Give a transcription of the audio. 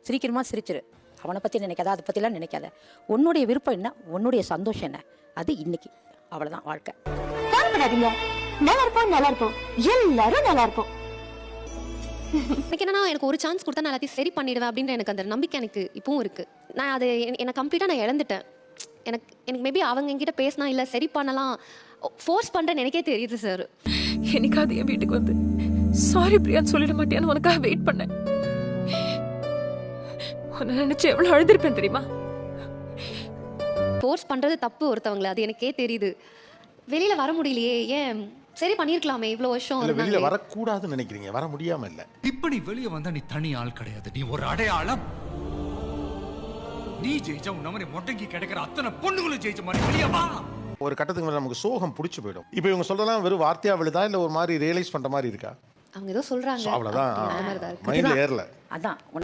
சிரிக்கணுமா சிரிச்சிரு, அவனை பற்றி நினைக்காத, அதை பற்றிலாம் நினைக்காத. உன்னுடைய விருப்பம் என்ன, உன்னுடைய சந்தோஷம் என்ன, அது இன்னைக்கு. அவ்வளோதான் வாழ்க்கை. கவலைப்படாதீங்க, நல்லா இருப்போம் நல்லா இருப்போம், எல்லாரும் நல்லா இருப்போம். எனக்கு என்னன்னா, எனக்கு ஒரு சான்ஸ் கொடுத்தா நான் எல்லாத்தையும் சரி பண்ணிடுவேன் அப்படின்ற எனக்கு அந்த நம்பிக்கை எனக்கு இப்பவும் இருக்கு. நான் அது என்னை கம்ப்ளீட்டாக நான் இழந்துட்டேன். எனக்கு மேபி அவங்க என்கிட்ட பேசினா இல்லை சரி பண்ணலாம் ஃபோர்ஸ் பண்ணுறேன்னு எனக்கே தெரியுது சார். என்னைக்காவது என் வீட்டுக்கு வந்து சாரி பிரியான்னு சொல்லிட மாட்டேன்னு உனக்காக வெயிட் பண்ணேன். உன்னை நினைச்சு எவ்வளவு அழுதுருப்பேன் தெரியுமா? ஃபோர்ஸ் பண்ணுறது தப்பு ஒருத்தவங்களை, அது எனக்கே தெரியுது. வெளியில் வர முடியலையே, ஏன் சரி பண்ணியிருக்கலாமே இவ்வளோ வருஷம். இல்ல வெளியில வரக்கூடாதுன்னு நினைக்கிறீங்க, வர முடியாம இல்ல. இப்ப நீ வெளியே வந்தா நீ தனி ஆள் கிடையாது, நீ ஒரு அடையாளம். நீ ஜெயிச்சா உன்ன மாதிரி மொட்டைக்கு கிடைக்கிற அத்தனை பொண்ணுங்களும் ஜெயிச்ச மாதிரி வெளியே வா. ஒரு கட்டத்துக்கு மேல நமக்கு சோகம் பிடிச்சு போயிடும். இப்போ இவங்க சொல்றதெல்லாம் வெறும் வார்த்தையா விழுதா இல்ல ஒரு மாதிரி ரியலைஸ் பண்ற மாதிரி இருக்கா? அவங்க ஏதோ சொல்றாங்க, அவ்வளவுதான், அந்த மாதிரி தான் இருக்கு. மைண்ட்ல ஏறல. அதான்